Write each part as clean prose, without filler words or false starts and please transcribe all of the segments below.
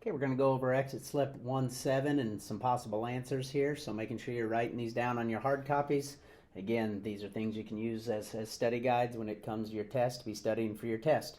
Okay, we're going to go over exit slip 1-7 and some possible answers here, so making sure you're writing these down on your hard copies. Again, these are things you can use as study guides when it comes to your test, to be studying for your test.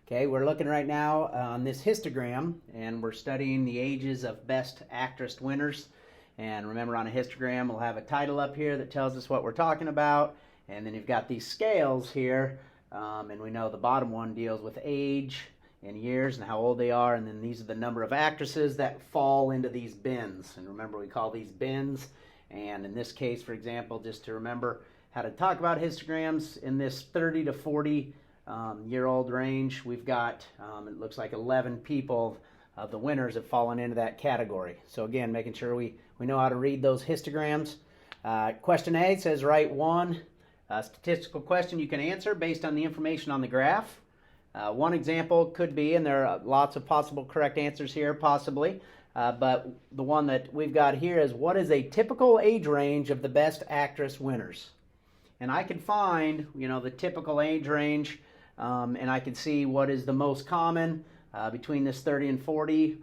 Okay, we're looking right now on this histogram, and we're studying the ages of best actress winners. And remember, on a histogram, we'll have a title up here that tells us what we're talking about, and then you've got these scales here, and we know the bottom one deals with age in years and how old they are, and then these are the number of actresses that fall into these bins. And remember, we call these bins. And in this case, for example, just to remember how to talk about histograms, in this 30 to 40 year old range, we've got it looks like 11 people of the winners have fallen into that category. So again, making sure we know how to read those histograms. Question A says write one statistical question you can answer based on the information on the graph. One example could be, and there are lots of possible correct answers here, possibly, but the one that we've got here is, what is a typical age range of the best actress winners? And I can find, the typical age range, and I can see what is the most common between this 30 and 40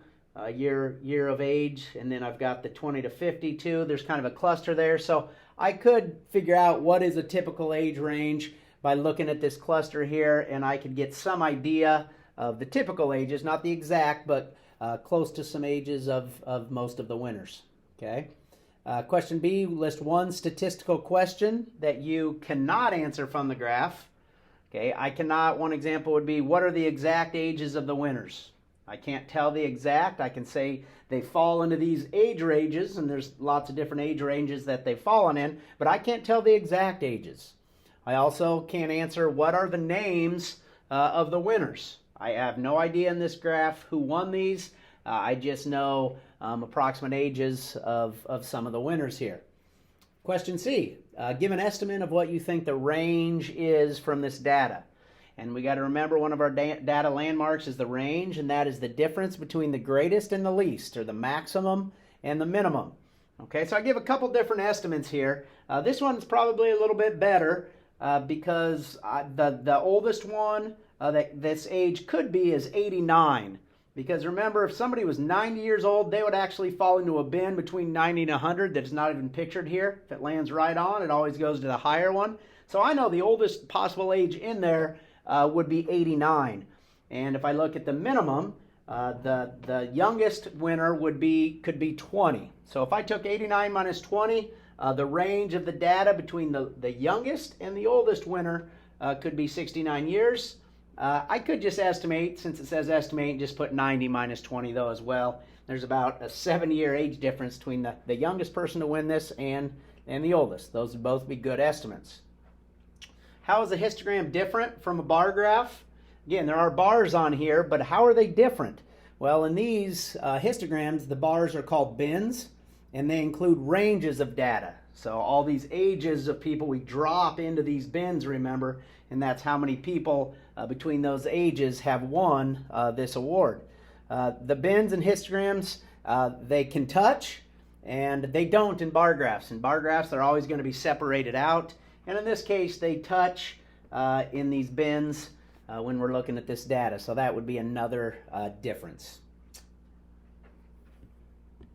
year of age, and then I've got the 20 to 52. There's kind of a cluster there, so I could figure out what is a typical age range by looking at this cluster here, and I could get some idea of the typical ages, not the exact, but close to some ages of most of the winners. Okay. Question B, list one statistical question that you cannot answer from the graph. Okay, one example would be, what are the exact ages of the winners? I can't tell the exact. I can say they fall into these age ranges, and there's lots of different age ranges that they've fallen in, but I can't tell the exact ages. I also can't answer what are the names of the winners. I have no idea in this graph who won these. I just know approximate ages of some of the winners here. Question C, give an estimate of what you think the range is from this data. And we got to remember, one of our data landmarks is the range, and that is the difference between the greatest and the least, or the maximum and the minimum. Okay, so I give a couple different estimates here. This one's probably a little bit better, because the oldest one that this age could be is 89. Because remember, if somebody was 90 years old, they would actually fall into a bin between 90 and 100 that's not even pictured here. If it lands right on, it always goes to the higher one. So I know the oldest possible age in there would be 89. And if I look at the minimum, the youngest winner could be 20. So if I took 89 minus 20, the range of the data between the youngest and the oldest winner could be 69 years. I could just estimate, since it says estimate, and just put 90 minus 20 though as well. There's about a 7-year age difference between the youngest person to win this and the oldest. Those would both be good estimates. How is a histogram different from a bar graph? Again, there are bars on here, but how are they different? Well, in these histograms, the bars are called bins, and they include ranges of data. So all these ages of people, we drop into these bins, remember, and that's how many people between those ages have won this award. The bins and histograms, they can touch, and they don't in bar graphs. In bar graphs, they're always going to be separated out, and in this case, they touch in these bins when we're looking at this data. So that would be another difference.